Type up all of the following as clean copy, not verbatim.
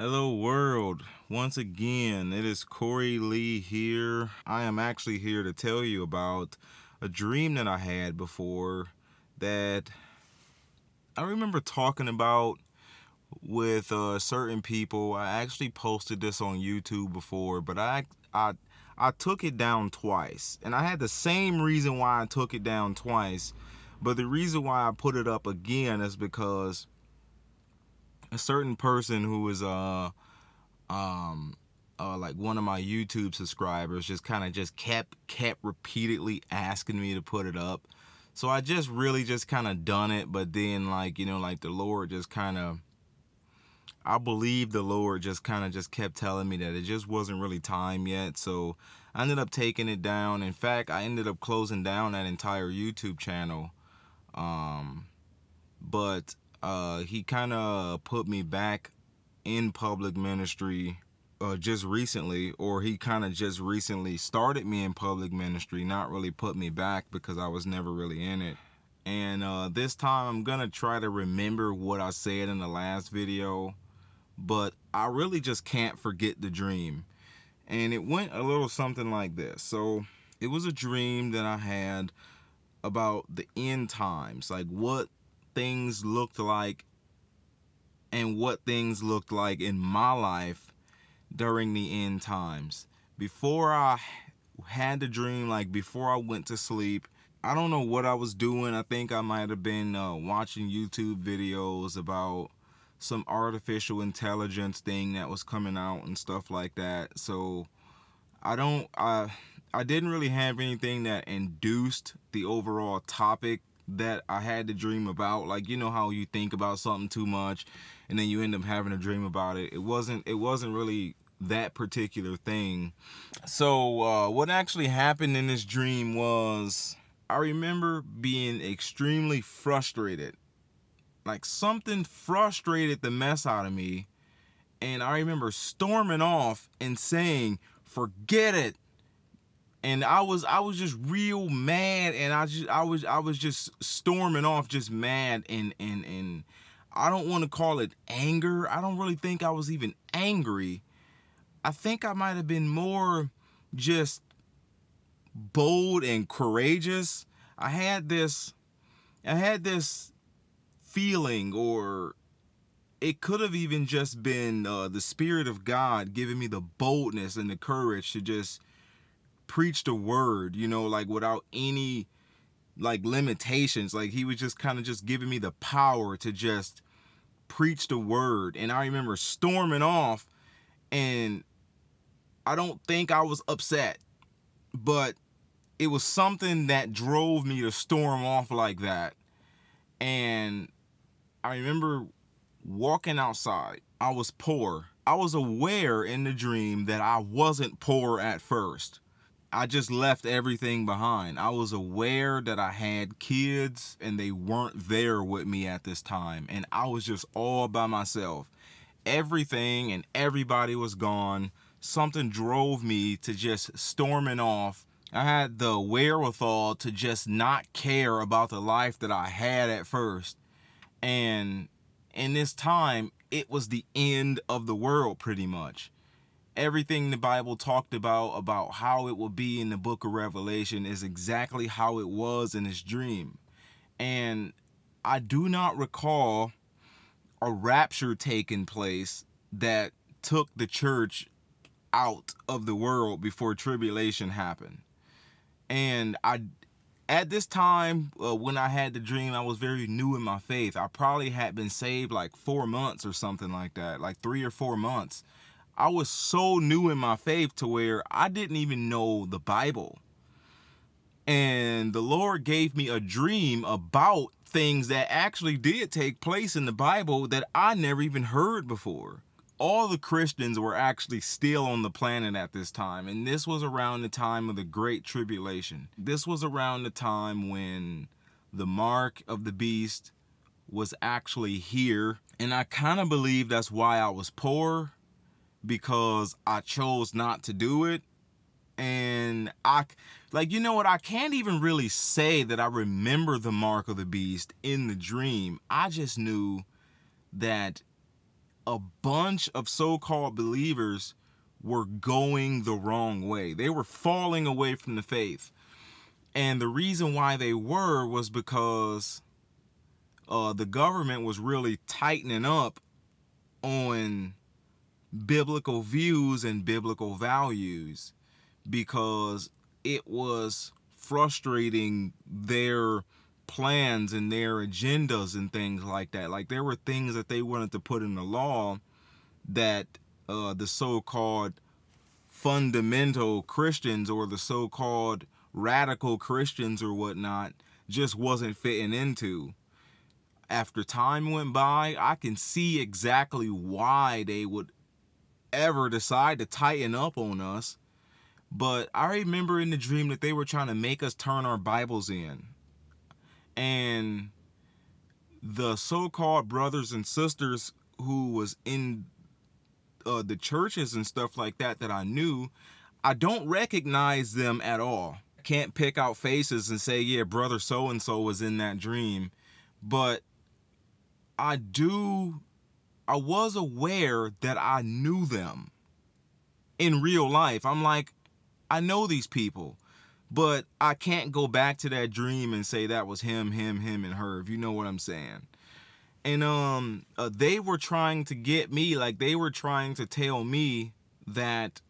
Hello world, once again it is Corey Lee here. I am actually here to tell you about a dream that I had before that I remember talking about with certain people. I actually posted this on YouTube before, but I took it down twice, and I had the same reason why I took it down twice, but the reason why I put it up again is because a certain person who is like one of my YouTube subscribers just kind of just kept repeatedly asking me to put it up. So I just really just kind of done it, but then like the Lord just kind of, I believe the Lord just kind of just kept telling me that it just wasn't really time yet. So I ended up taking it down. In fact, I ended up closing down that entire YouTube channel. But he kind of put me back in public ministry just recently, or he kind of just recently started me in public ministry, not really put me back because I was never really in it. And this time I'm gonna try to remember what I said in the last video, but I really just can't forget the dream. And it went a little something like this. So it was a dream that I had about the end times, like what things looked like and what things looked like in my life during the end times. Before I had the dream, like before I went to sleep, I don't know what I was doing. I think I might have been watching YouTube videos about some artificial intelligence thing that was coming out and stuff like that. So I didn't really have anything that induced the overall topic that I had to dream about. Like, you know how you think about something too much and then you end up having a dream about it. It wasn't really that particular thing. So what actually happened in this dream was, I remember being extremely frustrated. Like something frustrated the mess out of me, and I remember storming off and saying, "Forget it." And I was just real mad, and I was just storming off, just mad, and I don't want to call it anger. I don't really think I was even angry. I think I might have been more just bold and courageous. I had this feeling, or it could have even just been the Spirit of God giving me the boldness and the courage to just preach the word, like without any like limitations. Like he was just kind of just giving me the power to just preach the word. And I remember storming off, and I don't think I was upset, but it was something that drove me to storm off like that. And I remember walking outside. I was poor. I was aware in the dream that I wasn't poor at first. I just left everything behind. I was aware that I had kids and they weren't there with me at this time. And I was just all by myself. Everything and everybody was gone. Something drove me to just storming off. I had the wherewithal to just not care about the life that I had at first. And in this time, it was the end of the world pretty much. Everything the Bible talked about how it will be in the book of Revelation is exactly how it was in his dream. And I do not recall a rapture taking place that took the church out of the world before tribulation happened. And at this time, when I had the dream, I was very new in my faith. I probably had been saved like 4 months or something like that, like 3 or 4 months. I was so new in my faith to where I didn't even know the Bible. And the Lord gave me a dream about things that actually did take place in the Bible that I never even heard before. All the Christians were actually still on the planet at this time. And this was around the time of the Great Tribulation. This was around the time when the mark of the beast was actually here. And I kind of believe that's why I was poor, because I chose not to do it. And I can't even really say that I remember the mark of the beast in the dream. I just knew that a bunch of so-called believers were going the wrong way. They were falling away from the faith. And the reason why they was because the government was really tightening up on biblical views and biblical values, because it was frustrating their plans and their agendas and things like that. Like, there were things that they wanted to put in the law that the so-called fundamental Christians, or the so-called radical Christians or whatnot, just wasn't fitting into. After time went by, I can see exactly why they would ever decide to tighten up on us. But I remember in the dream that they were trying to make us turn our Bibles in. And the so-called brothers and sisters who was in the churches and stuff like that I knew, I don't recognize them at all. I can't pick out faces and say, yeah, brother so-and-so was in that dream. But I was aware that I knew them in real life. I'm like, I know these people, but I can't go back to that dream and say that was him, and her, if you know what I'm saying. And they were trying to get me, like, they were trying to tell me that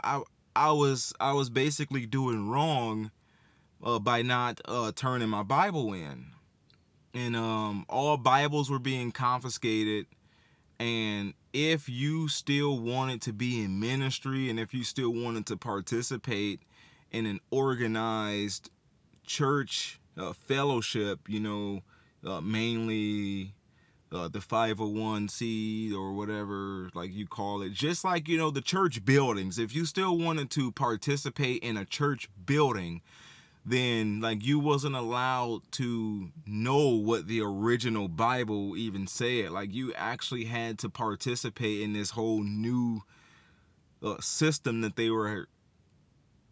I was basically doing wrong by not turning my Bible in. And all Bibles were being confiscated. And if you still wanted to be in ministry, and if you still wanted to participate in an organized church fellowship, mainly the 501c or whatever, like you call it, just like, the church buildings, if you still wanted to participate in a church building, then like you wasn't allowed to know what the original Bible even said. Like, you actually had to participate in this whole new system that they were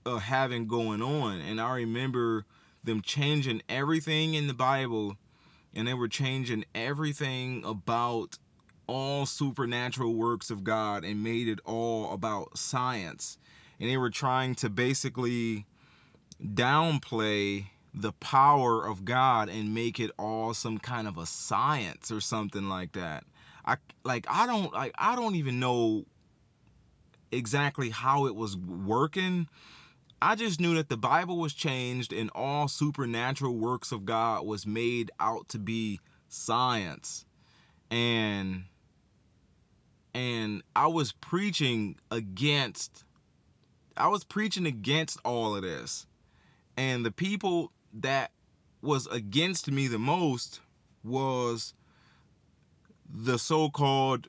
having going on. And I remember them changing everything in the Bible, and they were changing everything about all supernatural works of God and made it all about science. And they were trying to basically downplay the power of God and make it all some kind of a science or something like that. I don't even know exactly how it was working. I just knew that the Bible was changed and all supernatural works of God was made out to be science. And I was preaching against all of this. And the people that was against me the most was the so-called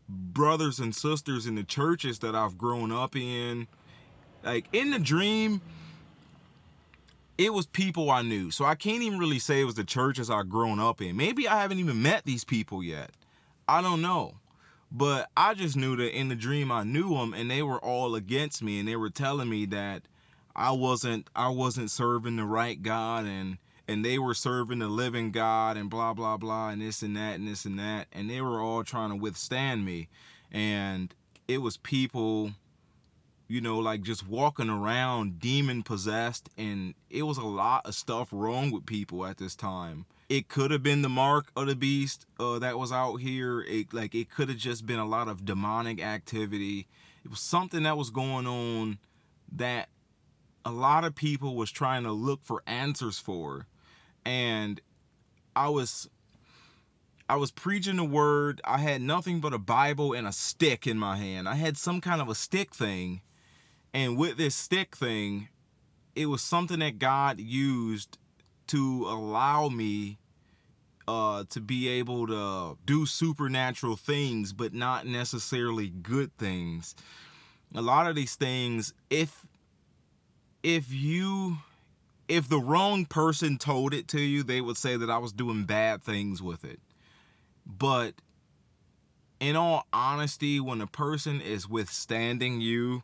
brothers and sisters in the churches that I've grown up in. Like, in the dream, it was people I knew. So I can't even really say it was the churches I've grown up in. Maybe I haven't even met these people yet. I don't know. But I just knew that in the dream I knew them, and they were all against me, and they were telling me that I wasn't serving the right God, and they were serving the living God, and blah blah blah, and this and that and this and that, and they were all trying to withstand me. And it was people, like just walking around demon possessed, and it was a lot of stuff wrong with people at this time. It could have been the mark of the beast that was out here. It could have just been a lot of demonic activity. It was something that was going on that a lot of people was trying to look for answers for. And I was preaching the word. I had nothing but a Bible and a stick in my hand. I had some kind of a stick thing. And with this stick thing, it was something that God used to allow me to be able to do supernatural things, but not necessarily good things. A lot of these things, if the wrong person told it to you, they would say that I was doing bad things with it. But in all honesty, when a person is withstanding you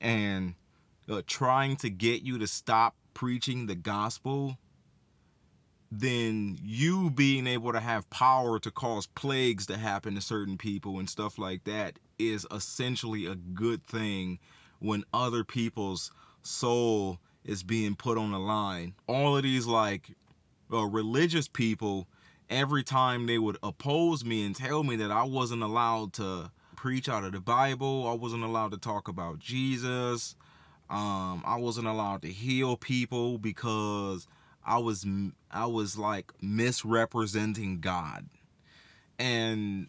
and trying to get you to stop preaching the gospel, then you being able to have power to cause plagues to happen to certain people and stuff like that is essentially a good thing when other people's soul is being put on the line. All of these like religious people, every time they would oppose me and tell me that I wasn't allowed to preach out of the Bible, I wasn't allowed to talk about Jesus, I wasn't allowed to heal people because I was like misrepresenting God. And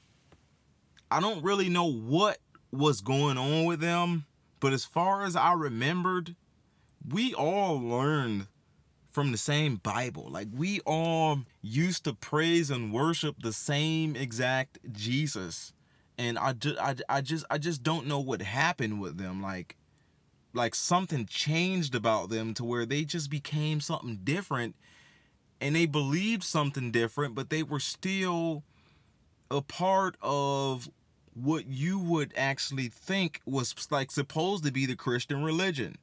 I don't really know what was going on with them, but as far as I remembered, we all learned from the same Bible. Like, we all used to praise and worship the same exact Jesus. And I just don't know what happened with them. Like something changed about them to where they just became something different, and they believed something different, but they were still a part of what you would actually think was like supposed to be the Christian religion.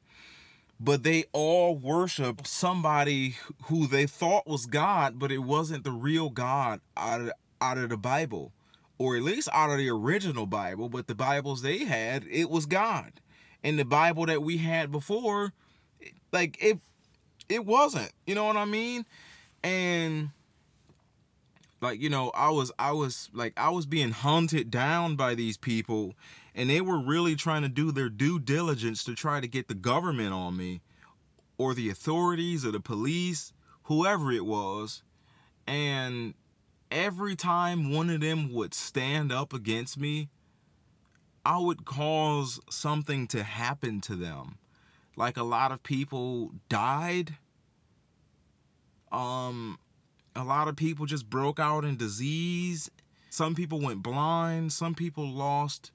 But they all worshiped somebody who they thought was God, but it wasn't the real God out of the Bible, or at least out of the original Bible. But the Bibles they had, it was God. And the Bible that we had before, like it wasn't. You know what I mean? And like, you know, I was being hunted down by these people, and they were really trying to do their due diligence to try to get the government on me, or the authorities, or the police, whoever it was. And every time one of them would stand up against me, I would cause something to happen to them. Like, a lot of people died. A lot of people just broke out in disease. Some people went blind. Some people lost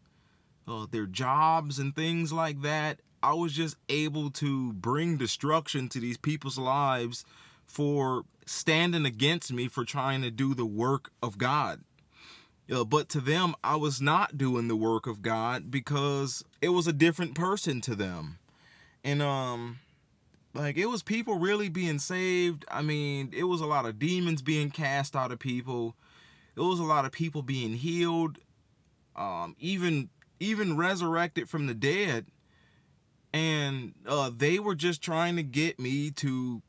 their jobs and things like that. I was just able to bring destruction to these people's lives for standing against me for trying to do the work of God. But to them, I was not doing the work of God because it was a different person to them. And like, it was people really being saved. I mean, it was a lot of demons being cast out of people. It was a lot of people being healed, even resurrected from the dead. And they were just trying to get me to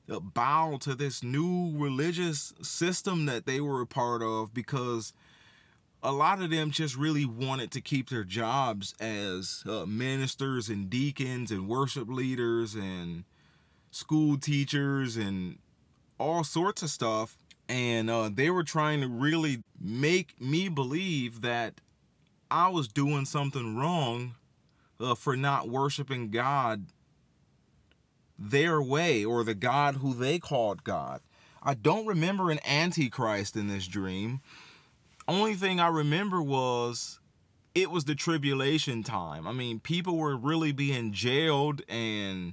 bow to this new religious system that they were a part of, because a lot of them just really wanted to keep their jobs as ministers and deacons and worship leaders and school teachers and all sorts of stuff. And they were trying to really make me believe that I was doing something wrong for not worshiping God their way, or the God who they called God. I don't remember an antichrist in this dream. Only thing I remember was it was the tribulation time. I mean, people were really being jailed and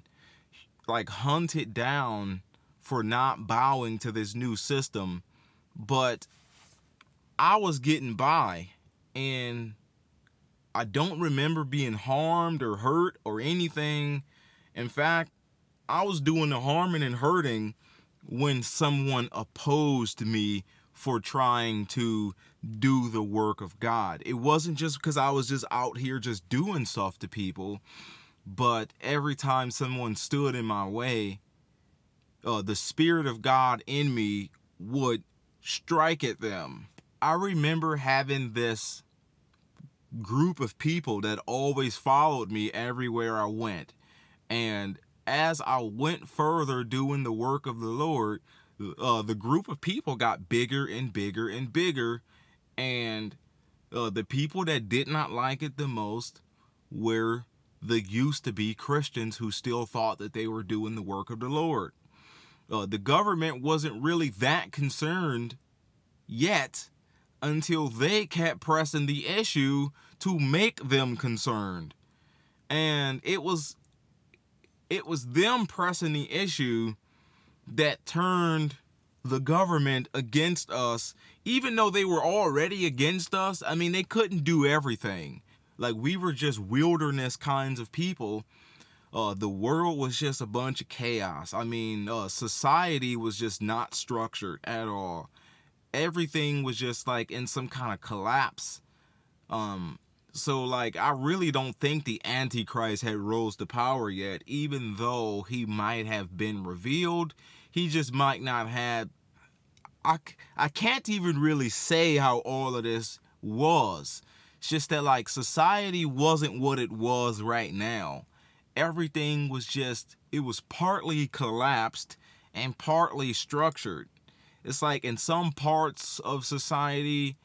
like hunted down for not bowing to this new system. But I was getting by, and I don't remember being harmed or hurt or anything. In fact, I was doing the harming and hurting when someone opposed me for trying to do the work of God. It wasn't just because I was just out here just doing stuff to people, but every time someone stood in my way, the Spirit of God in me would strike at them. I remember having this group of people that always followed me everywhere I went. And as I went further doing the work of the Lord, the group of people got bigger and bigger and bigger. And the people that did not like it the most were the used to be Christians who still thought that they were doing the work of the Lord. The government wasn't really that concerned yet, until they kept pressing the issue to make them concerned. And it was them pressing the issue that turned the government against us, even though they were already against us. I mean, they couldn't do everything. Like, we were just wilderness kinds of people. The world was just a bunch of chaos. I mean, society was just not structured at all. Everything was just like in some kind of collapse. So like I really don't think the Antichrist had rose to power yet, even though he might have been revealed. He just might not have. I can't even really say how all of this was. It's just that like society wasn't what it was right now. Everything was just, it was partly collapsed and partly structured. It's like in some parts of society,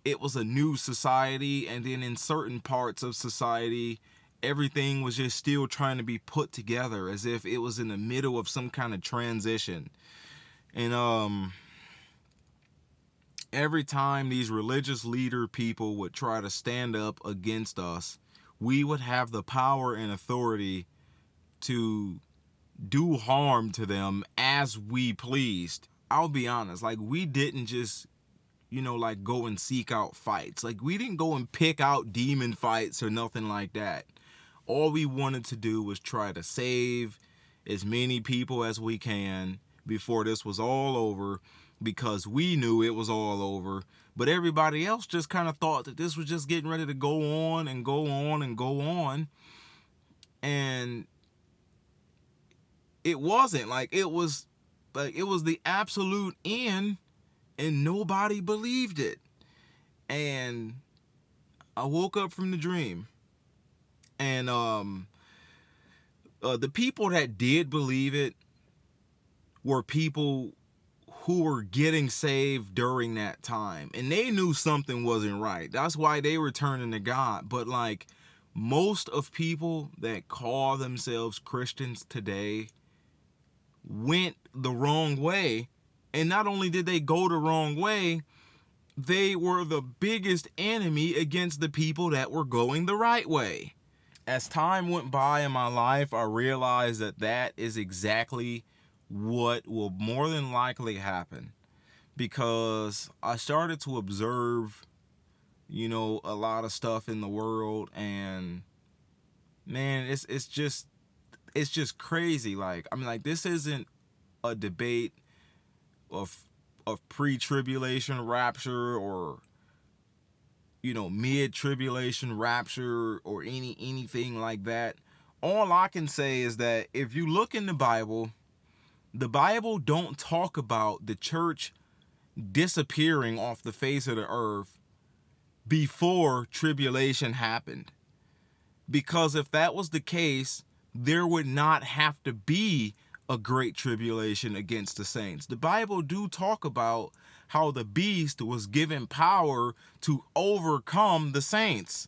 it was a new society, and then in certain parts of society, everything was just still trying to be put together as if it was in the middle of some kind of transition. And every time these religious leader people would try to stand up against us, we would have the power and authority to do harm to them as we pleased. I'll be honest, like we didn't just, like go and seek out fights. Like we didn't go and pick out demon fights or nothing like that. All we wanted to do was try to save as many people as we can before this was all over, because we knew it was all over. But everybody else just kind of thought that this was just getting ready to go on and go on and go on. And it wasn't. It was the absolute end, and nobody believed it. And I woke up from the dream, and the people that did believe it were people who were getting saved during that time, and they knew something wasn't right. That's why they were turning to God. But like most of people that call themselves Christians today went the wrong way. And not only did they go the wrong way, they were the biggest enemy against the people that were going the right way. As time went by in my life, I realized that that is exactly what will more than likely happen, because I started to observe, a lot of stuff in the world, and man, it's just crazy. Like, I mean, like, this isn't a debate of pre-tribulation rapture or mid-tribulation rapture or anything like that. All I can say is that if you look in the Bible don't talk about the church disappearing off the face of the earth before tribulation happened. Because if that was the case, there would not have to be a great tribulation against the saints. The Bible do talk about how the beast was given power to overcome the saints.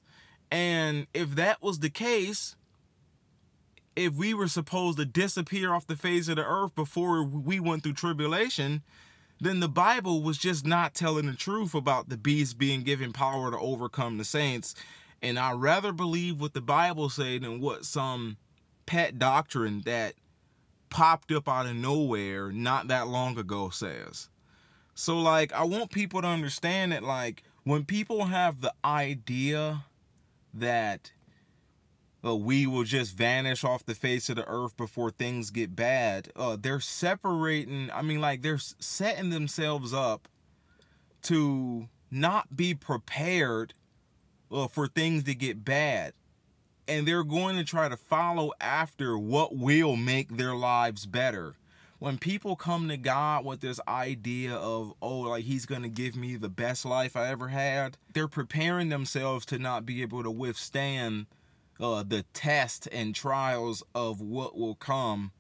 And if that was the case, if we were supposed to disappear off the face of the earth before we went through tribulation, then the Bible was just not telling the truth about the beast being given power to overcome the saints. And I'd rather believe what the Bible said than what some pet doctrine that popped up out of nowhere not that long ago says. So like, I want people to understand that like, when people have the idea that we will just vanish off the face of the earth before things get bad, they're they're setting themselves up to not be prepared for things to get bad. And they're going to try to follow after what will make their lives better. When people come to God with this idea of, he's going to give me the best life I ever had, they're preparing themselves to not be able to withstand the tests and trials of what will come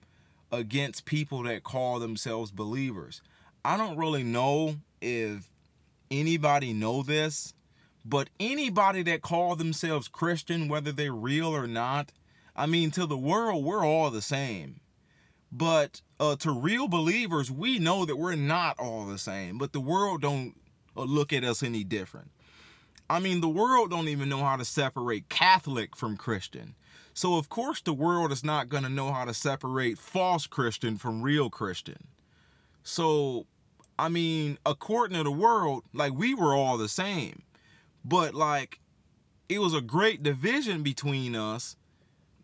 against people that call themselves believers. I don't really know if anybody know this, but anybody that call themselves Christian, whether they're real or not, I mean, to the world, we're all the same. But to real believers, we know that we're not all the same, but the world don't look at us any different. I mean, the world don't even know how to separate Catholic from Christian. So of course the world is not going to know how to separate false Christian from real Christian. So, I mean, according to the world, like, we were all the same. But like, it was a great division between us.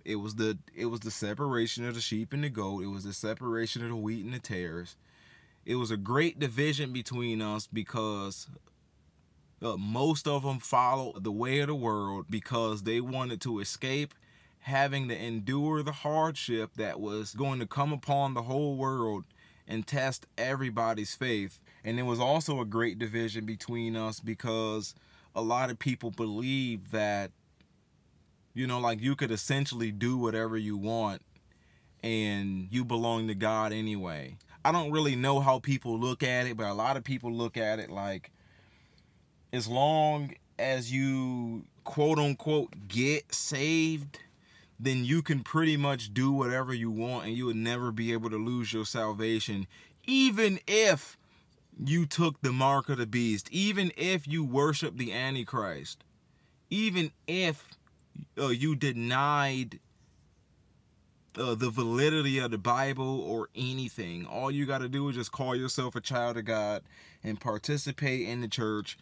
It was the separation of the sheep and the goat. It was the separation of the wheat and the tares. It was a great division between us because most of them followed the way of the world because they wanted to escape having to endure the hardship that was going to come upon the whole world and test everybody's faith. And there was also a great division between us because a lot of people believe that, like you could essentially do whatever you want and you belong to God anyway. I don't really know how people look at it, but a lot of people look at it like, as long as you quote unquote get saved, then you can pretty much do whatever you want and you would never be able to lose your salvation, even if you took the mark of the beast, even if you worship the Antichrist, even if you denied the validity of the Bible or anything. All you got to do is just call yourself a child of God and participate in the church,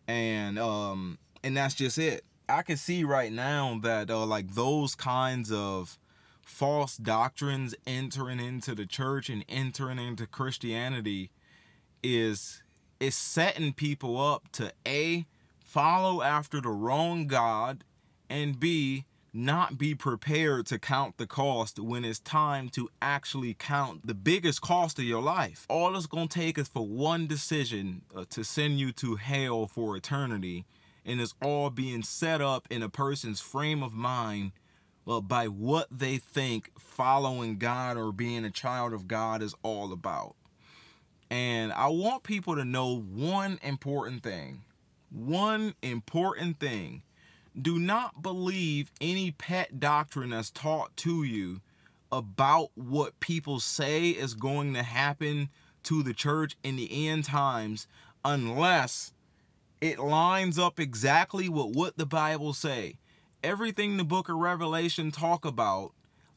and that's just it. I can see right now that like those kinds of false doctrines entering into the church and entering into Christianity is setting people up to A, follow after the wrong God, and B, not be prepared to count the cost when it's time to actually count the biggest cost of your life. All it's going to take is for one decision to send you to hell for eternity, and it's all being set up in a person's frame of mind by what they think following God or being a child of God is all about. And I want people to know one important thing. Do not believe any pet doctrine that's taught to you about what people say is going to happen to the church in the end times unless it lines up exactly with what the Bible say. Everything the book of Revelation talk about,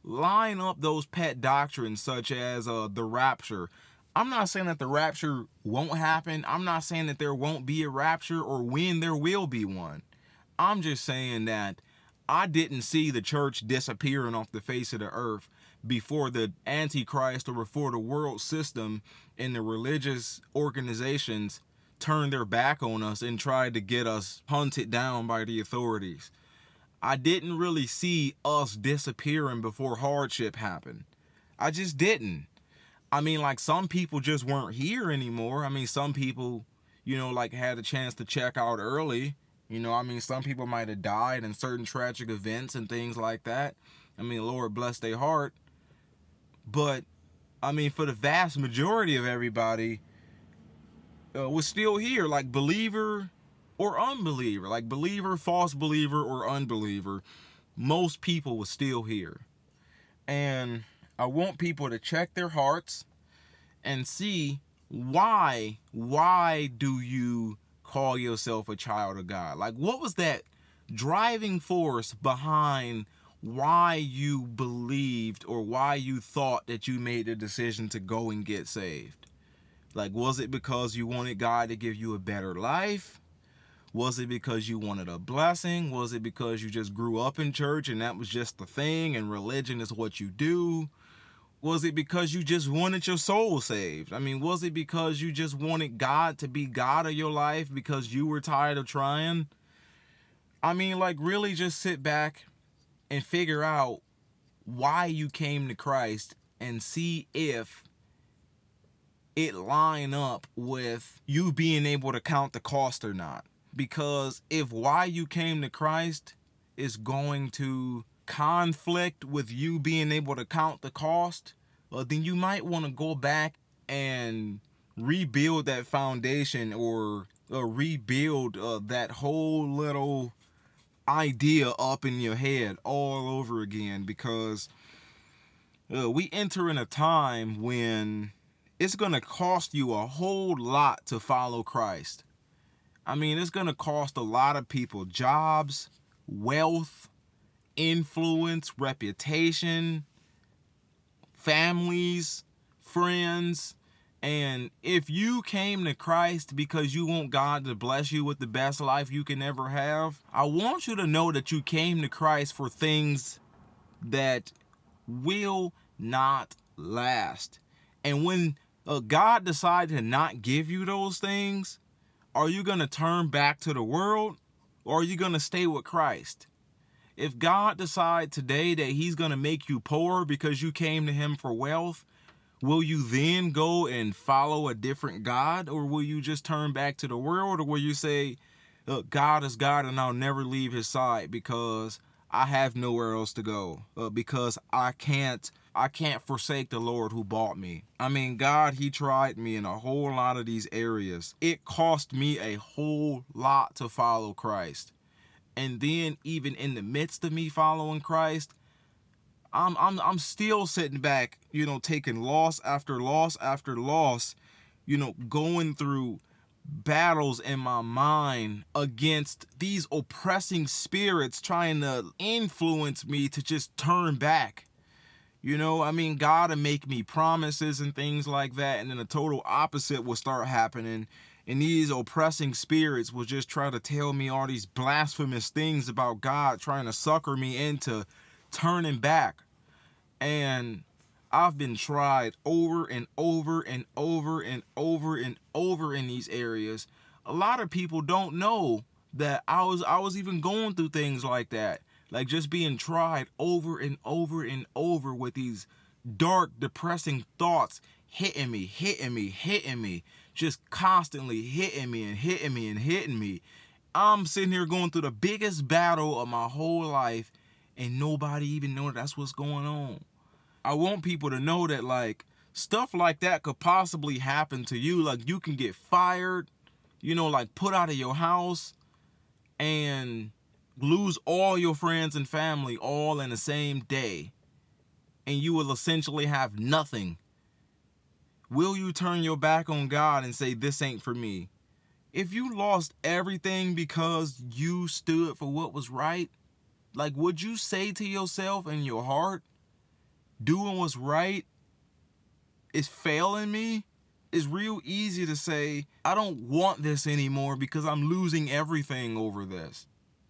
line up those pet doctrines such as the rapture. I'm not saying that the rapture won't happen. I'm not saying that there won't be a rapture or when there will be one. I'm just saying that I didn't see the church disappearing off the face of the earth before the Antichrist or before the world system and the religious organizations turned their back on us and tried to get us hunted down by the authorities. I didn't really see us disappearing before hardship happened. I just didn't. I mean, like, some people just weren't here anymore. I mean, some people, like had a chance to check out early. Some people might have died in certain tragic events and things like that. I mean, Lord bless their heart. But, for the vast majority of everybody, was still here, like believer or unbeliever, like believer, false believer, or unbeliever. Most people was still here. And I want people to check their hearts and see why do you call yourself a child of God? Like, what was that driving force behind why you believed or why you thought that you made the decision to go and get saved? Like, was it because you wanted God to give you a better life? Was it because you wanted a blessing? Was it because you just grew up in church and that was just the thing and religion is what you do? Was it because you just wanted your soul saved? Was it because you just wanted God to be God of your life because you were tired of trying? Really just sit back and figure out why you came to Christ and see if it line up with you being able to count the cost or not. Because if why you came to Christ is going to conflict with you being able to count the cost, then you might want to go back and rebuild that foundation or rebuild that whole little idea up in your head all over again. Because we enter in a time when it's going to cost you a whole lot to follow Christ. It's going to cost a lot of people jobs, wealth, influence, reputation, families, friends. And if you came to Christ because you want God to bless you with the best life you can ever have, I want you to know that you came to Christ for things that will not last. And when God decides to not give you those things, are you going to turn back to the world, or are you going to stay with Christ? If God decides today that he's going to make you poor because you came to him for wealth, will you then go and follow a different God, or will you just turn back to the world, or will you say, look, God is God and I'll never leave his side because I have nowhere else to go, because I can't forsake the Lord who bought me. I mean, God, he tried me in a whole lot of these areas. It cost me a whole lot to follow Christ. And then even in the midst of me following Christ, I'm still sitting back, taking loss after loss after loss, going through battles in my mind against these oppressing spirits trying to influence me to just turn back. God will make me promises and things like that, and then the total opposite will start happening. And these oppressing spirits will just try to tell me all these blasphemous things about God, trying to sucker me into turning back. And I've been tried over and over and over and over and over in these areas. A lot of people don't know that I was even going through things like that. Like just being tried over and over and over with these dark, depressing thoughts hitting me, just constantly hitting me and hitting me and hitting me. I'm sitting here going through the biggest battle of my whole life, and nobody even know that's what's going on. I want people to know that, like, stuff like that could possibly happen to you. Like, you can get fired, like put out of your house, and lose all your friends and family all in the same day, and you will essentially have nothing. Will you turn your back on God and say, this ain't for me? If you lost everything because you stood for what was right, like, would you say to yourself in your heart, doing what's right is failing me? It's real easy to say, I don't want this anymore because I'm losing everything over this.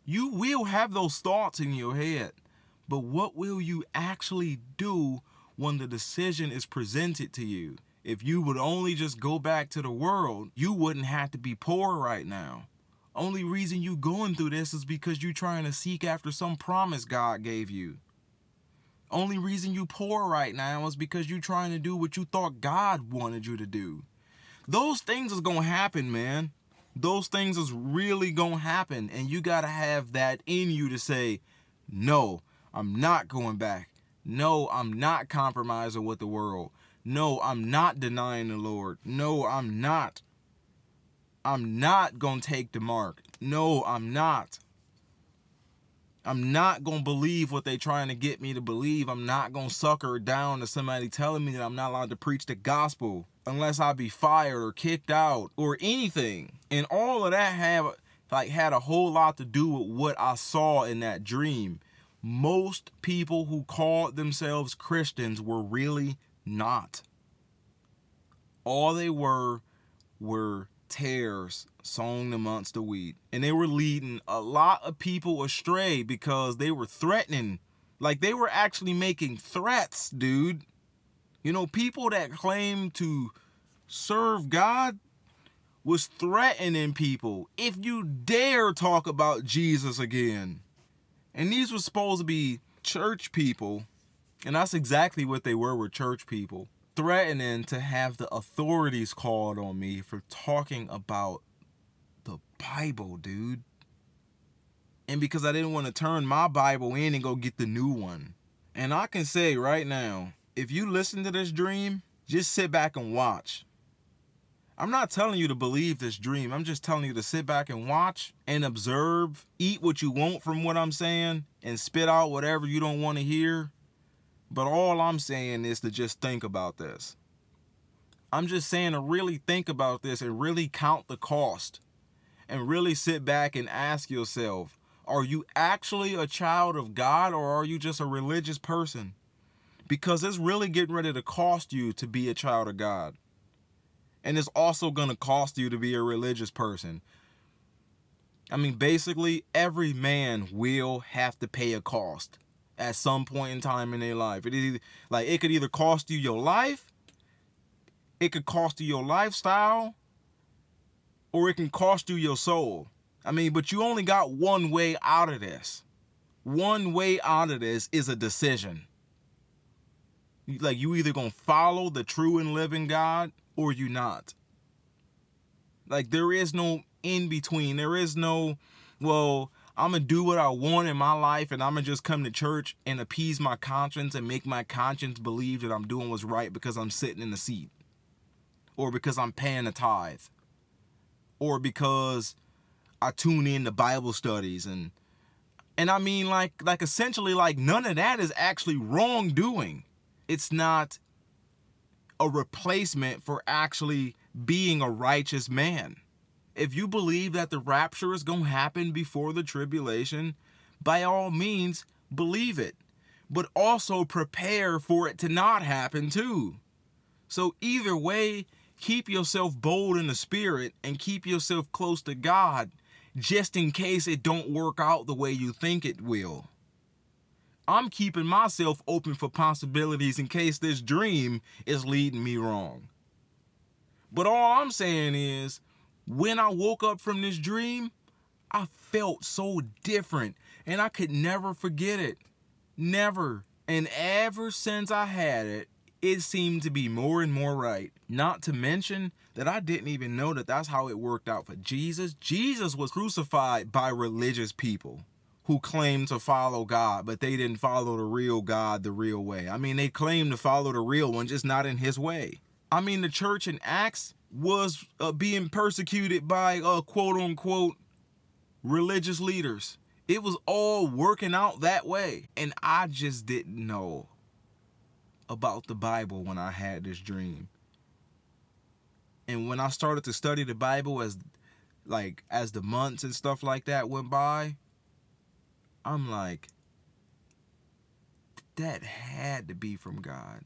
You will have those thoughts in your head, but what will you actually do when the decision is presented to you? If you would only just go back to the world, you wouldn't have to be poor right now. Only reason you going through this is because you trying to seek after some promise God gave you. Only reason you poor right now is because you trying to do what you thought God wanted you to do. Those things is going to happen, man. Those things is really going to happen, and you got to have that in you to say, no, I'm not going back. No, I'm not compromising with the world. No, I'm not denying the Lord. No, I'm not. I'm not going to take the mark. No, I'm not. I'm not going to believe what they trying to get me to believe. I'm not going to sucker down to somebody telling me that I'm not allowed to preach the gospel unless I be fired or kicked out or anything. And all of that had a whole lot to do with what I saw in that dream. Most people who called themselves Christians were really not. All they were tares sown amongst the wheat. And they were leading a lot of people astray because they were threatening. Like, they were actually making threats, dude. People that claim to serve God was threatening people. If you dare talk about Jesus again. And these were supposed to be church people. And that's exactly what they were church people. Threatening to have the authorities called on me for talking about the Bible, dude. And because I didn't want to turn my Bible in and go get the new one. And I can say right now, if you listen to this dream, just sit back and watch. I'm not telling you to believe this dream. I'm just telling you to sit back and watch and observe. Eat what you want from what I'm saying and spit out whatever you don't want to hear. But all I'm saying is to just think about this. I'm just saying to really think about this and really count the cost. And really sit back and ask yourself, are you actually a child of God, or are you just a religious person? Because it's really getting ready to cost you to be a child of God. And it's also going to cost you to be a religious person. I mean, basically, every man will have to pay a cost. at some point in time in their life. It is either, like, it could either cost you your life, it could cost you your lifestyle, or it can cost you your soul. I mean, but you only got one way out of this. One way out of this is a decision. Like, you either gonna follow the true and living God or you not. Like, there is no in between. There is no, well, I'm gonna do what I want in my life and I'm gonna just come to church and appease my conscience and make my conscience believe that I'm doing what's right because I'm sitting in the seat, or because I'm paying a tithe, or because I tune in to Bible studies. And I mean, like essentially, like, none of that is actually wrongdoing. It's not a replacement for actually being a righteous man. If you believe that the rapture is going to happen before the tribulation, by all means, believe it. But also prepare for it to not happen too. So either way, keep yourself bold in the spirit and keep yourself close to God, just in case it don't work out the way you think it will. I'm keeping myself open for possibilities in case this dream is leading me wrong. But all I'm saying is, when I woke up from this dream, I felt so different and I could never forget it. Never. And ever since I had it, it seemed to be more and more right. Not to mention that I didn't even know that that's how it worked out for Jesus. Jesus was crucified by religious people who claimed to follow God, but they didn't follow the real God the real way. I mean, they claimed to follow the real one, just not in his way. I mean, the church in Acts was being persecuted by quote unquote religious leaders. It was all working out that way. And I just didn't know about the Bible when I had this dream. And when I started to study the Bible as the months and stuff like that went by, I'm like, that had to be from God.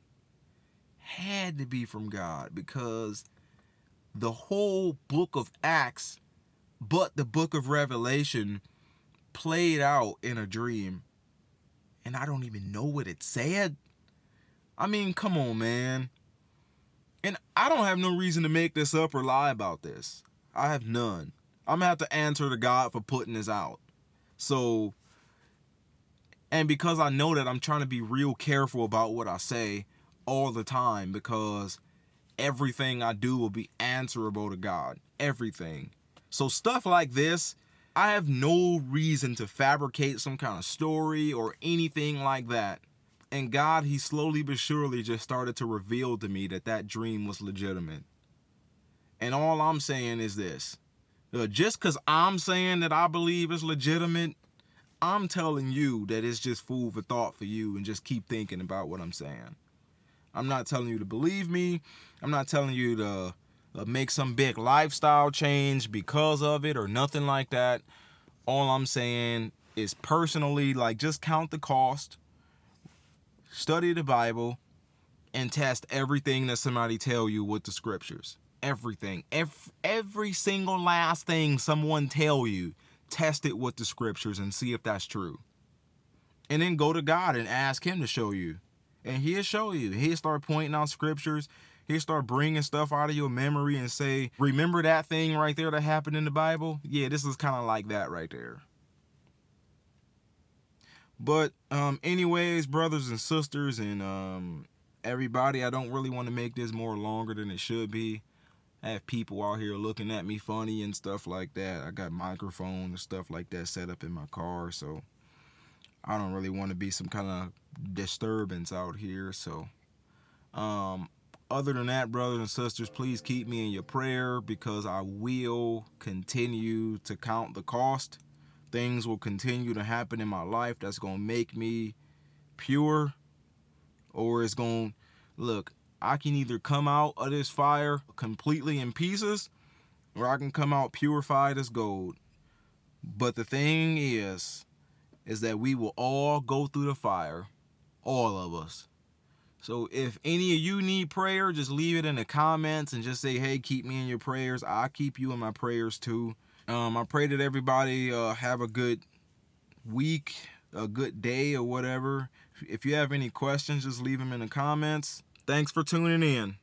Had to be from God, because the whole book of Acts, but the book of Revelation, played out in a dream. And I don't even know what it said. I mean, come on, man. And I don't have no reason to make this up or lie about this. I have none. I'm going to have to answer to God for putting this out. So, and because I know that, I'm trying to be real careful about what I say all the time, because everything I do will be answerable to God. Everything. So stuff like this, I have no reason to fabricate some kind of story or anything like that. And God, he slowly but surely just started to reveal to me that that dream was legitimate. And all I'm saying is this. Just because I'm saying that I believe it's legitimate, I'm telling you that it's just food for thought for you, and just keep thinking about what I'm saying. I'm not telling you to believe me. I'm not telling you to make some big lifestyle change because of it or nothing like that. All I'm saying is, personally, like, just count the cost, study the Bible, and test everything that somebody tell you with the scriptures. Everything. Every single last thing someone tell you, test it with the scriptures and see if that's true. And then go to God and ask him to show you. And he'll show you. He'll start pointing out scriptures. He'll start bringing stuff out of your memory and say, remember that thing right there that happened in the Bible? Yeah, this is kind of like that right there. But anyways, brothers and sisters and everybody, I don't really want to make this more longer than it should be. I have people out here looking at me funny and stuff like that. I got microphones and stuff like that set up in my car, so I don't really want to be some kind of disturbance out here. So other than that, brothers and sisters, please keep me in your prayer, because I will continue to count the cost. Things will continue to happen in my life that's going to make me pure, or it's going to, look, I can either come out of this fire completely in pieces, or I can come out purified as gold. But the thing is that we will all go through the fire, all of us. So if any of you need prayer, just leave it in the comments and just say, hey, keep me in your prayers. I'll keep you in my prayers too. I pray that everybody have a good week. a good day or whatever. If you have any questions, just leave them in the comments. Thanks for tuning in.